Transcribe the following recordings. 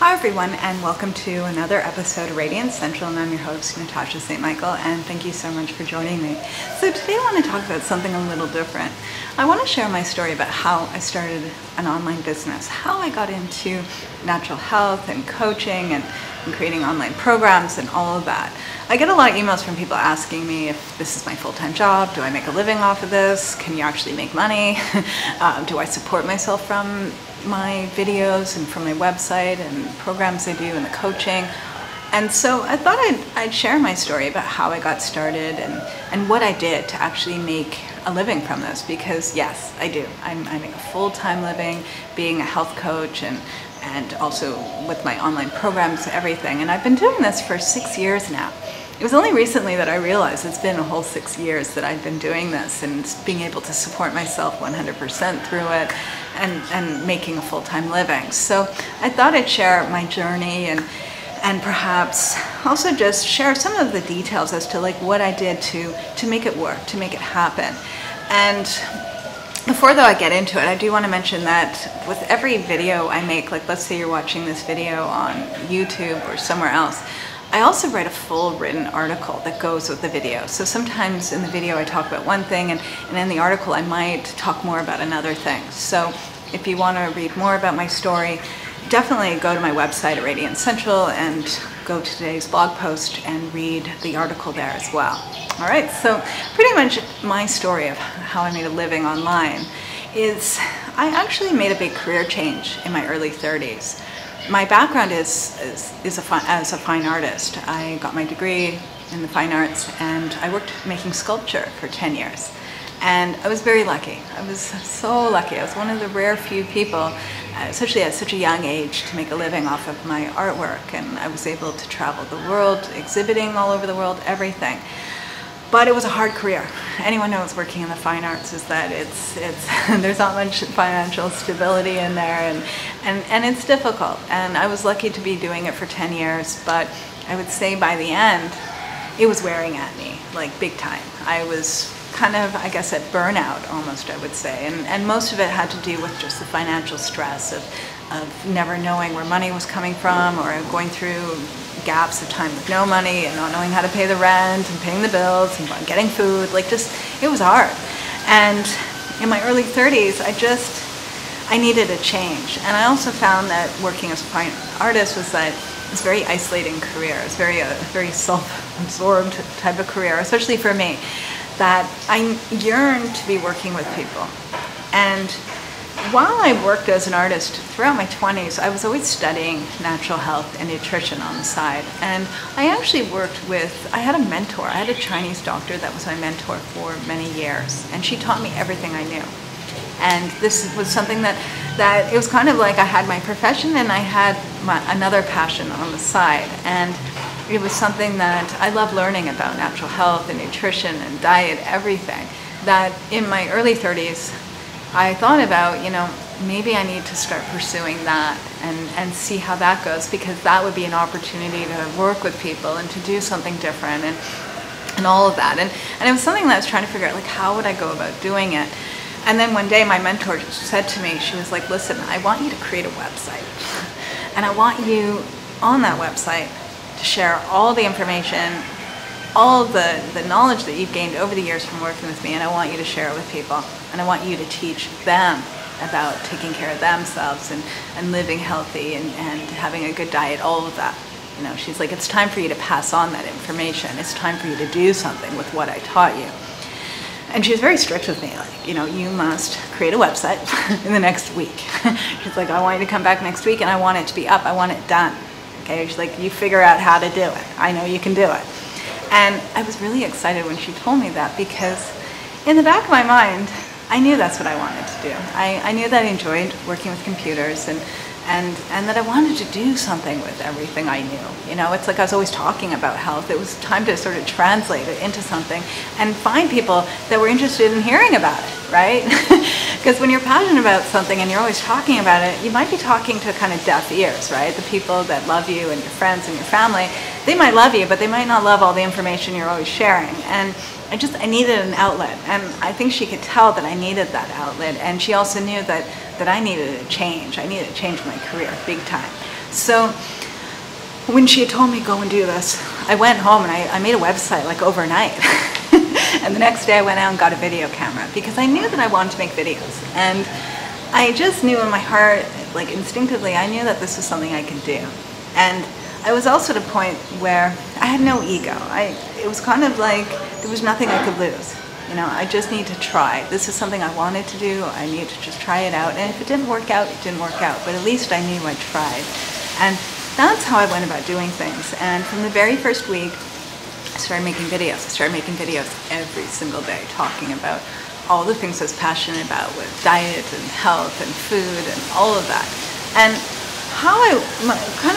Hi everyone, and welcome to another episode of Radiance Central, and I'm your host, Natasha St. Michael, and thank you so much for joining me. So today I want to talk about something a little different. I want to share my story about how I started an online business, how I got into natural health and coaching and creating online programs and all of that. I get a lot of emails from people asking me if this is my full-time job, do I make a living off of this, can you actually make money, do I support myself from my videos and from my website and programs I do and the coaching. And so I thought I'd share my story about how I got started and what I did to actually make a living from this, because yes, I do. I make a full-time living being a health coach and also with my online programs, everything. And I've been doing this for 6 years now. It was only recently that I realized it's been a whole 6 years that I've been doing this and being able to support myself 100% through it and making a full-time living. So I thought I'd share my journey and perhaps also just share some of the details as to like what I did to make it work, to make it happen. And before though I get into it, I do want to mention that with every video I make, like let's say you're watching this video on YouTube or somewhere else, I also write a full written article that goes with the video. So sometimes in the video I talk about one thing and in the article I might talk more about another thing. So if you want to read more about my story, definitely go to my website at Radiance Central and go to today's blog post and read the article there as well. All right, so pretty much my story of how I made a living online is I actually made a big career change in my early 30s. My background is as a fine artist. I got my degree in the fine arts and I worked making sculpture for 10 years. And I was very lucky. I was so lucky. I was one of the rare few people, especially at such a young age, to make a living off of my artwork. And I was able to travel the world, exhibiting all over the world, everything. But it was a hard career. Anyone knows working in the fine arts is that it's there's not much financial stability in there and it's difficult. And I was lucky to be doing it for 10 years, but I would say by the end, it was wearing at me, like big time. I was kind of, I guess, at burnout almost, I would say. And most of it had to do with just the financial stress of never knowing where money was coming from or going through gaps of time with no money and not knowing how to pay the rent and paying the bills and getting food. Like just, it was hard. And in my early 30s, I needed a change. And I also found that working as a fine artist was that it's a very isolating career. It's a very self-absorbed type of career, especially for me, that I yearned to be working with people. And while I worked as an artist throughout my 20s, I was always studying natural health and nutrition on the side. And I actually I had a mentor. I had a Chinese doctor that was my mentor for many years. And she taught me everything I knew. And this was something that it was kind of like I had my profession and I had another passion on the side. And it was something that I love learning about, natural health and nutrition and diet, everything. That in my early 30s, I thought about, maybe I need to start pursuing that and see how that goes, because that would be an opportunity to work with people and to do something different and all of that. And it was something that I was trying to figure out, like, how would I go about doing it? And then one day my mentor said to me, she was like, listen, I want you to create a website. And I want you on that website to share all the information, all the knowledge that you've gained over the years from working with me, and I want you to share it with people. And I want you to teach them about taking care of themselves and living healthy and having a good diet, all of that. She's like, it's time for you to pass on that information. It's time for you to do something with what I taught you. And she was very strict with me, like, you must create a website in the next week. She's like, I want you to come back next week and I want it to be up. I want it done. Okay, she's like, you figure out how to do it. I know you can do it. And I was really excited when she told me that, because in the back of my mind, I knew that's what I wanted to do. I knew that I enjoyed working with computers and that I wanted to do something with everything I knew. It's like I was always talking about health. It was time to sort of translate it into something and find people that were interested in hearing about it, right? Because when you're passionate about something and you're always talking about it, you might be talking to kind of deaf ears, right? The people that love you and your friends and your family, they might love you, but they might not love all the information you're always sharing. And I needed an outlet, and I think she could tell that I needed that outlet, and she also knew that I needed a change. I needed to change my career big time. So when she had told me go and do this, I went home and I made a website like overnight. And the next day I went out and got a video camera because I knew that I wanted to make videos. And I just knew in my heart, like instinctively, I knew that this was something I could do. And I was also at a point where I had no ego. It was kind of like there was nothing I could lose. You know, I just need to try. This is something I wanted to do. I needed to just try it out. And if it didn't work out, it didn't work out. But at least I knew I tried. And that's how I went about doing things. And from the very first week, I started making videos. I started making videos every single day talking about all the things I was passionate about with diet and health and food and all of that. And how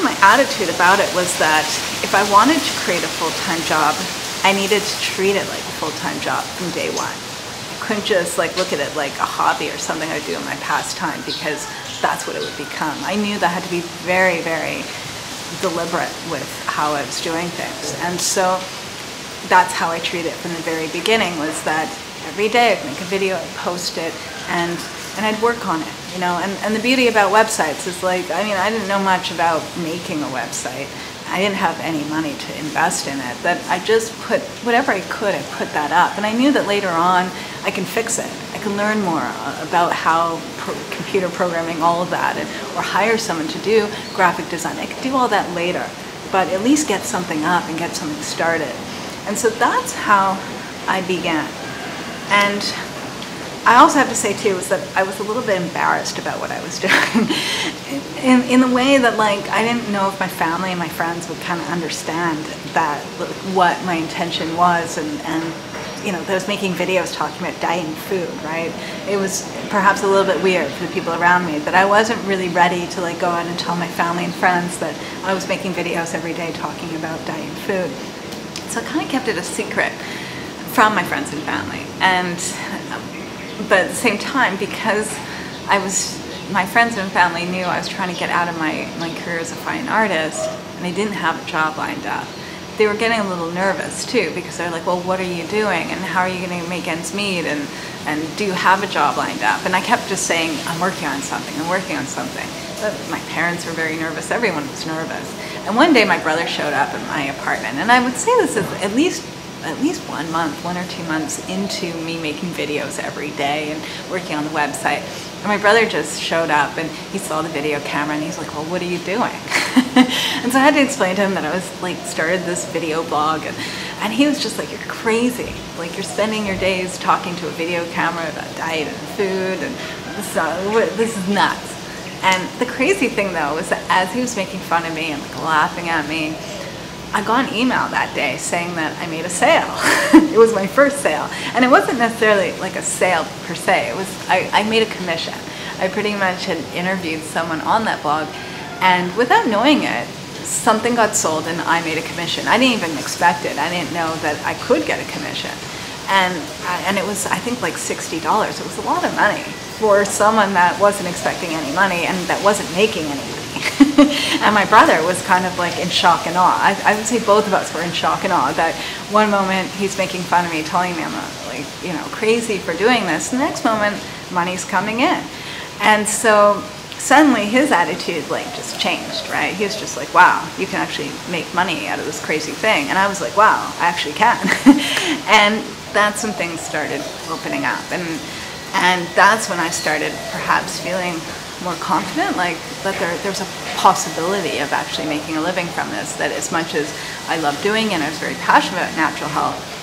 my attitude about it was that if I wanted to create a full-time job, I needed to treat it like a full-time job from day one. I couldn't just like look at it like a hobby or something I do in my pastime, because that's what it would become. I knew that I had to be very, very deliberate with how I was doing things. And so that's how I treated it from the very beginning, was that every day I'd make a video, I'd post it, and I'd work on it, you know. And the beauty about websites is, like, I mean, I didn't know much about making a website. I didn't have any money to invest in it. That I just put whatever I could, I put that up. And I knew that later on I can fix it. I can learn more about how computer programming, all of that, or hire someone to do graphic design. I could do all that later, but at least get something up and get something started. And so that's how I began. And I also have to say too is that I was a little bit embarrassed about what I was doing in the way that, like, I didn't know if my family and my friends would kind of understand that, what my intention was, and you know, that I was making videos talking about diet and food, right? It was perhaps a little bit weird for the people around me that I wasn't really ready to like go out and tell my family and friends that I was making videos every day talking about diet and food. So I kind of kept it a secret from my friends and family. But at the same time, because my friends and family knew I was trying to get out of my career as a fine artist, and I didn't have a job lined up, they were getting a little nervous too, because they're like, well, what are you doing, and how are you going to make ends meet, and do you have a job lined up? And I kept just saying, I'm working on something, I'm working on something. But my parents were very nervous, everyone was nervous. And one day my brother showed up at my apartment, and I would say this is at least 1 month, 1 or 2 months into me making videos every day and working on the website. And my brother just showed up and he saw the video camera and he's like, well, what are you doing? And so I had to explain to him that I was like, started this video blog, and he was just like, you're crazy. Like, you're spending your days talking to a video camera about diet and food, and this is nuts. And the crazy thing though was that as he was making fun of me and like laughing at me, I got an email that day saying that I made a sale. It was my first sale. And it wasn't necessarily like a sale per se. It was, I made a commission. I pretty much had interviewed someone on that blog, and without knowing it, something got sold and I made a commission. I didn't even expect it. I didn't know that I could get a commission. And it was, I think, like $60. It was a lot of money for someone that wasn't expecting any money and that wasn't making any money. And my brother was kind of like in shock and awe. I would say both of us were in shock and awe that one moment he's making fun of me, telling me I'm like, you know, crazy for doing this. The next moment, money's coming in. And so suddenly his attitude like just changed, right? He was just like, wow, you can actually make money out of this crazy thing. And I was like, wow, I actually can. And that's when things started opening up. And that's when I started perhaps feeling more confident, like that there's a possibility of actually making a living from this, that as much as I love doing and I was very passionate about natural health,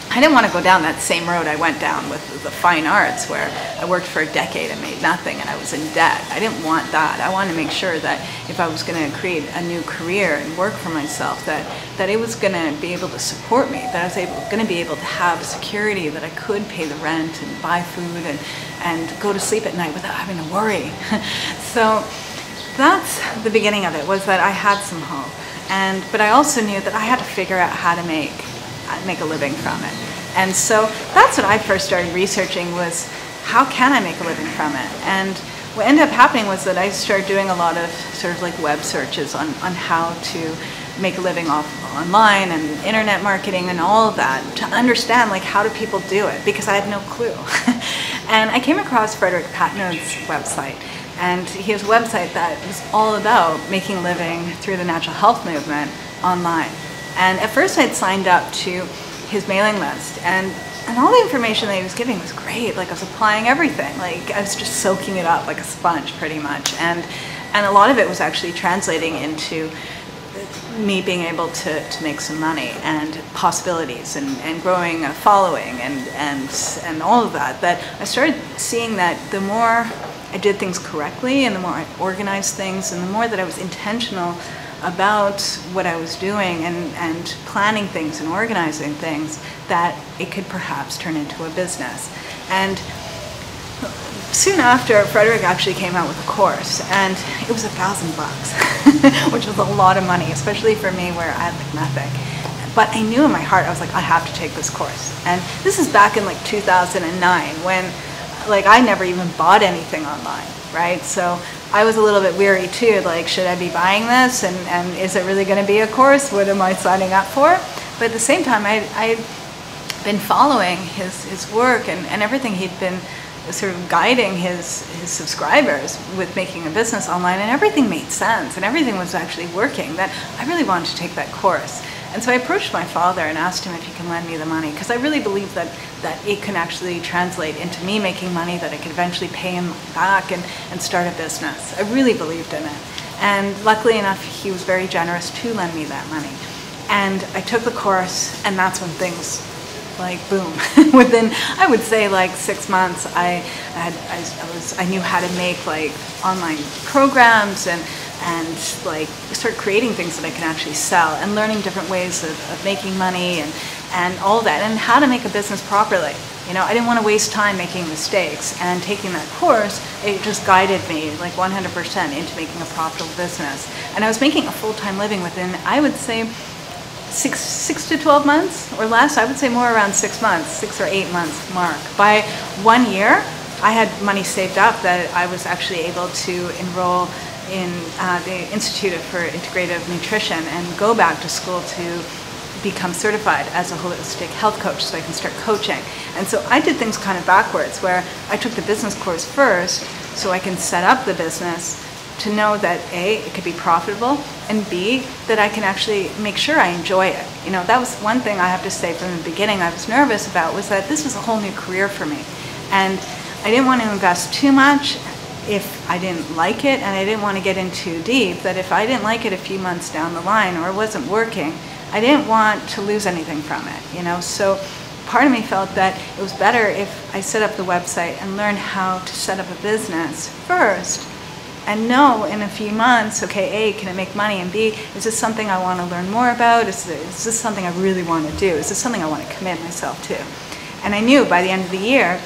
I didn't want to go down that same road I went down with the fine arts, where I worked for a decade and made nothing and I was in debt. I didn't want that. I wanted to make sure that if I was going to create a new career and work for myself, that it was going to be able to support me, that I was going to be able to have security, that I could pay the rent and buy food and go to sleep at night without having to worry. So that's the beginning of it, was that I had some hope. But I also knew that I had to figure out how to make a living from it. And so that's what I first started researching, was how can I make a living from it? And what ended up happening was that I started doing a lot of sort of like web searches on how to make a living online and internet marketing and all of that, to understand like how do people do it, because I had no clue. And I came across Frederick Patton's website, And he has a website that was all about making a living through the natural health movement online. And at first I'd signed up to his mailing list, and all the information that he was giving was great. Like, I was applying everything. Like, I was just soaking it up like a sponge pretty much. And a lot of it was actually translating into me being able to make some money and possibilities and growing a following and all of that. That I started seeing that the more I did things correctly and the more I organized things and the more that I was intentional about what I was doing and planning things and organizing things, that it could perhaps turn into a business. And soon after, Frederick actually came out with a course, and it was $1,000, which was a lot of money, especially for me where I like nothing. But I knew in my heart, I was like, I have to take this course. And this is back in like 2009 when like I never even bought anything online, right? So I was a little bit weary too, like, should I be buying this? And is it really going to be a course? What am I signing up for? But at the same time, I'd been following his work and everything. He'd been sort of guiding his subscribers with making a business online, and everything made sense and everything was actually working, that I really wanted to take that course. And so I approached my father and asked him if he can lend me the money, because I really believe that it can actually translate into me making money, that I could eventually pay him back and start a business. I really believed in it. And luckily enough, he was very generous to lend me that money. And I took the course, and that's when things, like, boom. Within, I would say, like 6 months, I knew how to make like online programs and like start creating things that I can actually sell and learning different ways of making money and all that, and how to make a business properly. You know, I didn't want to waste time making mistakes, and taking that course, it just guided me like 100% into making a profitable business. And I was making a full-time living within, I would say, 6 to 12 months or less. I would say more around 6 months, 6 or 8 months mark. By 1 year, I had money saved up that I was actually able to enroll in the Institute for Integrative Nutrition and go back to school to become certified as a holistic health coach, so I can start coaching. And so I did things kind of backwards, where I took the business course first so I can set up the business to know that A, it could be profitable, and B, that I can actually make sure I enjoy it. You know, that was one thing I have to say from the beginning I was nervous about, was that this was a whole new career for me. And I didn't want to invest too much if I didn't like it, and I didn't want to get in too deep, that if I didn't like it a few months down the line or it wasn't working, I didn't want to lose anything from it, you know. So part of me felt that it was better if I set up the website and learned how to set up a business first, and know in a few months, okay, A, can it make money, and B, is this something I want to learn more about? Is this something I really want to do? Is this something I want to commit myself to? And I knew by the end of the year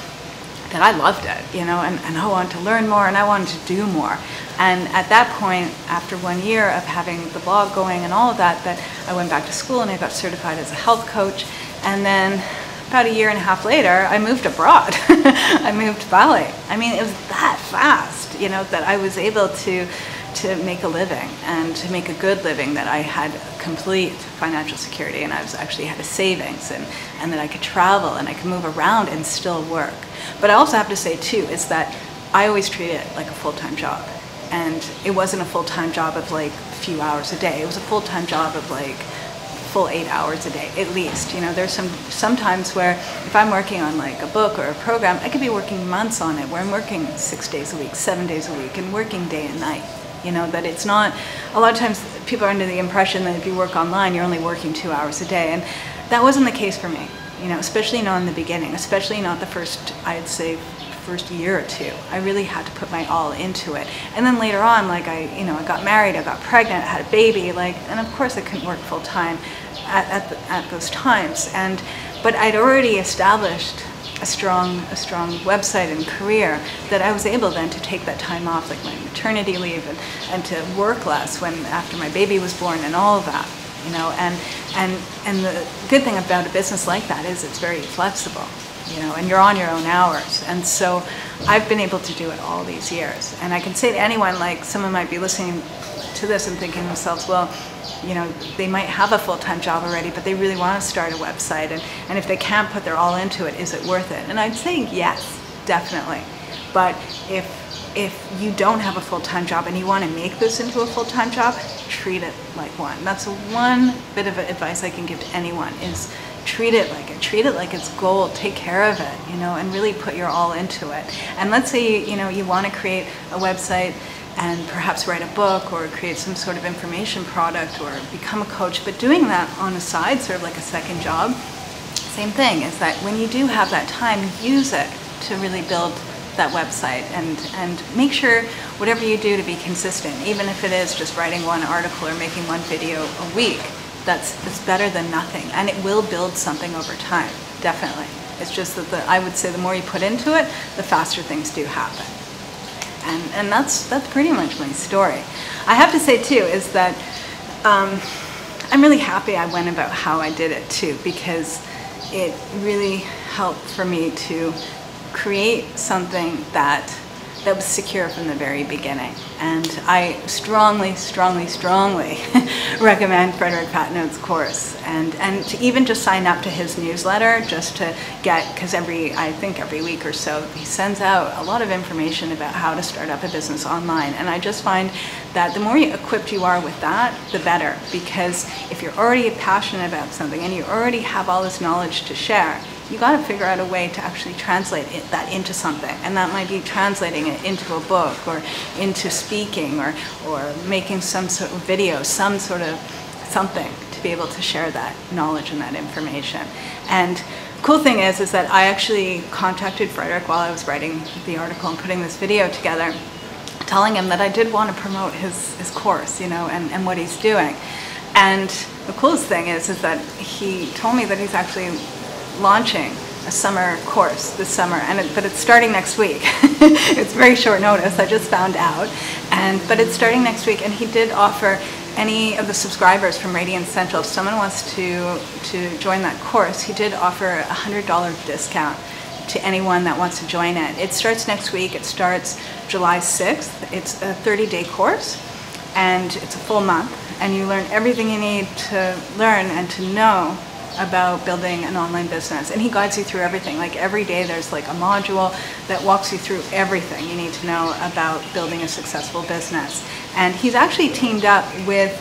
that I loved it, you know, and I wanted to learn more and I wanted to do more. And at that point, after 1 year of having the blog going and all of that, that I went back to school and I got certified as a health coach. And then about 1.5 years later, I moved abroad. I moved to Bali. I mean, it was that fast, you know, that I was able to make a living, and to make a good living, that I had complete financial security, and I was actually had a savings, and that I could travel and I could move around and still work. But I also have to say too, is that I always treat it like a full-time job. And it wasn't a full-time job of like a few hours a day. It was a full-time job of like full 8 hours a day, at least. You know, there's sometimes where if I'm working on like a book or a program, I could be working months on it, where I'm working 6 days a week, 7 days a week, and working day and night. You know, that it's not, a lot of times people are under the impression that if you work online, you're only working 2 hours a day. And that wasn't the case for me, you know, especially not in the beginning, especially not the first, I'd say, first year or two. I really had to put my all into it. And then later on, like I got married, I got pregnant, I had a baby, like, and of course I couldn't work full time at those times. But I'd already established a strong website and career, that I was able then to take that time off, like my maternity leave, and to work less when after my baby was born and all of that, you know. And the good thing about a business like that is it's very flexible, you know, and you're on your own hours. And so I've been able to do it all these years. And I can say to anyone, like, someone might be listening to this and thinking to themselves, well, you know, they might have a full-time job already, but they really want to start a website, and if they can't put their all into it, is it worth it? And I'd say yes, definitely. But if if you don't have a full-time job and you want to make this into a full-time job, treat it like one. That's one bit of advice I can give to anyone, is treat it like it. Treat it like it's gold. Take care of it, and really put your all into it. And let's say, you want to create a website and perhaps write a book or create some sort of information product or become a coach, but doing that on the side, sort of like a second job, same thing, is that when you do have that time, use it to really build that website, and make sure whatever you do to be consistent, even if it is just writing one article or making one video a week, it's better than nothing, and it will build something over time, definitely. It's just that I would say the more you put into it, the faster things do happen. And that's pretty much my story. I have to say too is that I'm really happy I went about how I did it too, because it really helped for me to create something that was secure from the very beginning. And I strongly, strongly, strongly recommend Frederick Patton's course, and to even just sign up to his newsletter, just to get, because I think every week or so he sends out a lot of information about how to start up a business online. And I just find that the more equipped you are with that, the better, because if you're already passionate about something and you already have all this knowledge to share, you got to figure out a way to actually translate that into something, and that might be translating it into a book or into speaking or making some sort of video, some sort of something to be able to share that knowledge and that information. And the cool thing is that I actually contacted Frederick while I was writing the article and putting this video together, telling him that I did want to promote his course, and what he's doing. And the coolest thing is that he told me that he's actually launching a summer course this summer, but it's starting next week. It's very short notice, I just found out, but it's starting next week. And he did offer any of the subscribers from Radiance Central, if someone wants to join that course, he did offer a $100 discount to anyone that wants to join it. It starts next week. It starts July 6th. It's a 30-day course, and it's a full month, and you learn everything you need to learn and to know about building an online business. And he guides you through everything. Like every day there's like a module that walks you through everything you need to know about building a successful business. And he's actually teamed up with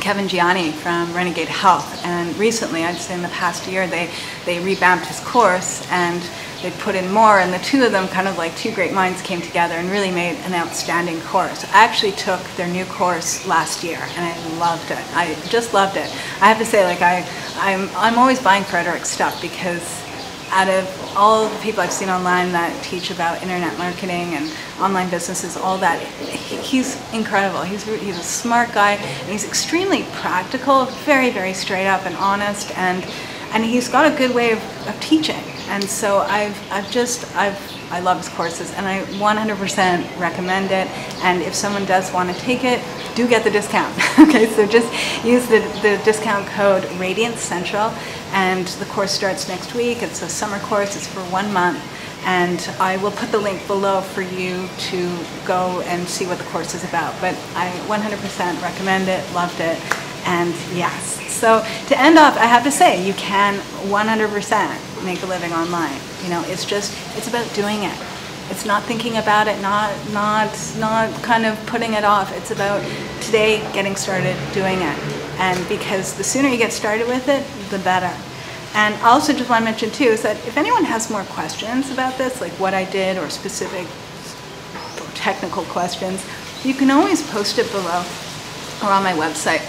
Kevin Gianni from Renegade Health, and recently, I'd say in the past year, they revamped his course and they put in more, and the two of them, kind of like two great minds, came together and really made an outstanding course. I actually took their new course last year and I loved it. I just loved it. I have to say, like, I'm always buying Fredericks stuff, because out of all the people I've seen online that teach about internet marketing and online businesses, all that, he's incredible. He's a smart guy, and he's extremely practical, very, very straight up and honest, and he's got a good way of teaching. And so I love his courses, and I 100% recommend it. And if someone does want to take it, do get the discount. Okay, so just use the discount code Radiance Central, and the course starts next week. It's a summer course. It's for 1 month, and I will put the link below for you to go and see what the course is about. But I 100% recommend it. Loved it. And yes, so to end off, I have to say, you can 100% make a living online. It's about doing it. It's not thinking about it, not kind of putting it off. It's about today getting started doing it. And because the sooner you get started with it, the better. And I also just want to mention too is that if anyone has more questions about this, like what I did, or specific or technical questions, you can always post it below or on my website.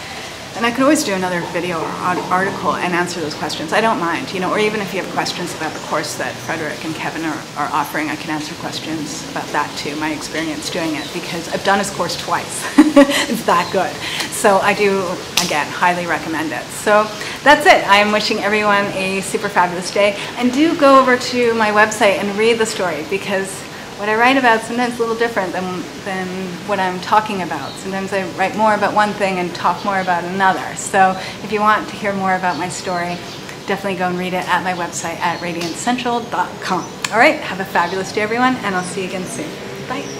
And I could always do another video or article and answer those questions. I don't mind, or even if you have questions about the course that Frederick and Kevin are offering, I can answer questions about that too, my experience doing it, because I've done his course twice. It's that good. So I do, again, highly recommend it. So that's it. I am wishing everyone a super fabulous day. And do go over to my website and read the story, because what I write about is sometimes a little different than what I'm talking about. Sometimes I write more about one thing and talk more about another. So if you want to hear more about my story, definitely go and read it at my website at radiancecentral.com. All right, have a fabulous day, everyone, and I'll see you again soon. Bye.